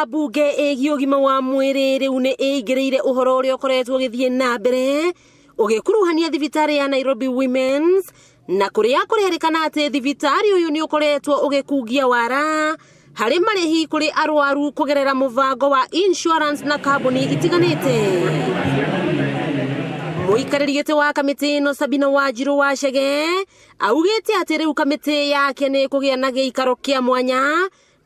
ya bunge ĩgiĩ ũgima wa mwĩrĩ rĩu nĩ ĩingĩrĩire ũhoro ũrĩa ũkoretwo ũgĩthiĩ na mbere ũgĩkuruhania thibitarĩ ya Nairobi Women's na kũrĩa kũrerĩkana atĩ thibitarĩ ũyũ nĩ ũkoretwo ũgĩkungia wara harĩ marĩhi kũrĩ arwaru kũgerera mũbango wa insurance na kambuni itiganĩte. Mũikarĩri gĩtĩ wa kamĩtĩ ĩno Sabina Wanjiru wa Chege augĩte atĩ rĩu kamĩtĩ yake nĩ kũgĩa na gĩikaro kĩa mwanya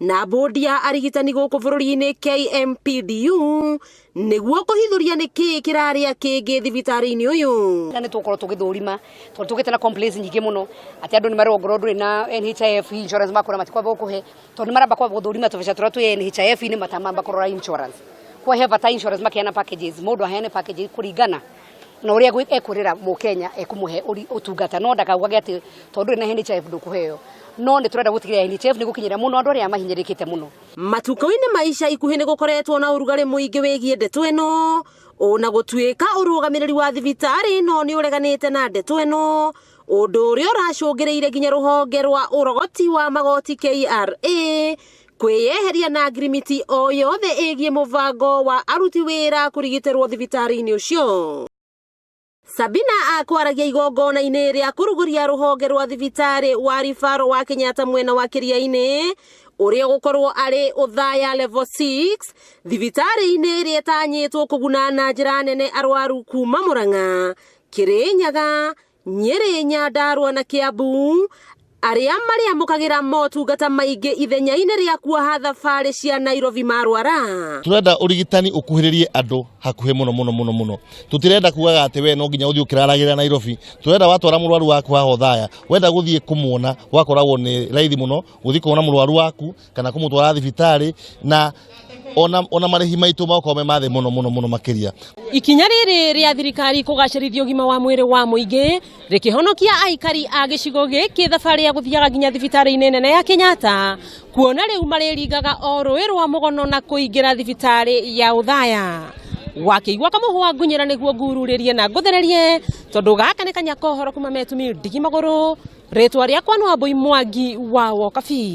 na bodi ya arigitani gũkũ bũrũri-inĩ KMPDU nĩguo kũhithũria nĩkĩ kĩrarĩa kĩngĩ thibitarĩ-inĩ ũyũ. Nĩ tũkorwo tũgĩthũrima tondũ tũgĩte na complaints nyingĩ mũno atĩ andũ nĩ marongorwo ndũrĩ na NHIF insurance makora matikwamba gũkũhe tondũ nĩ maramba kwamba gũthũrima tũbeca tũrĩa twĩ NHIF-inĩ matamamba kũrora insurance. Kwa heva ta insurance makiana packages mũndũ aheane package kũringana na ũrĩa ekũrĩra Mũkenya ekũmũhe ũtungata no ndakaugage atĩ tondũ na NHIF ndũkũheo. No nĩ tũrenda gũtigĩrĩra NHIF nĩ gũkinyĩra mũno andũ arĩa mahinyĩrĩkĩte mũno. Matukũ-inĩ ma ica ikuhĩ nĩ gũkoretwo na ũrugarĩ mũingĩ wĩgiĩ ndeto ĩno ona gũtuĩka ũrũgamĩrĩri wa thibitarĩ ĩno nĩ ũreganĩte na ndeto ĩno ũndũ ũrĩa ũracũngĩrĩire nginya rũhonge rwa ũrogoti wa magoti KRA kwĩyeheria na ngirimiti o yothe ĩgiĩ mũbango wa aruti wĩra kũrigitĩrwo thibitarĩ-inĩ ũcio. Sabina akwaragia igongona-inĩ rĩa kũrugũria rũhonge rwa thibitarĩ wa rifaro wa Kenyatta mwena wa Kĩrĩainĩ ũrĩa gũkorwo arĩ Othaya level 6 thibitarĩ-inĩ ĩrĩa ĩtanyĩtwo kũguna na njĩra nene arwaru kuma Murang'a, Kirinyaga, Nyeri, Nyandarua na Kiambu arĩa marĩamũkagĩra motungata maingĩ ithenya-inĩ rĩa kuoha thabarĩ cia Nairobi marwara. Turenda urigitani ukuhĩrĩrie andũ hakuhĩ mũno. Tutirenda kugaga atĩ we no nginya ũthiĩ ũkĩraragĩra Nairobi. Turenda watwara mũrwaru waku haha Othaya wenda gũthiĩ kũmuona wakoragwo nĩ raithi mũno gũthiĩ kuona mũrwaru waku kana kũmũtwara thibitarĩ na ona marĩhi maitũ makorwo mathe mũno makĩria. Ikinya rĩrĩ rĩa thirikari kũgacĩrithia ũgima wa mwĩrĩ wa mũingĩ rĩkĩhonokia aikari a gĩcigo gĩkĩ thabarĩ ya gũthiaga nginya thibitarĩ-inĩ nene ya Kenyatta kuona rĩu marĩringaga o rũĩ rwa mũgono na kũingĩra thibitarĩ ya Othaya. Wakĩigua kamũhũa ngunyĩra nĩguo ngururĩrie na ngũthererie tondũ gaka nĩ kanya kohoro kuma Metumi Ndigi Magũrũ, rĩtwa rĩakwa nĩ Wambui Mwangi wa Wokabi.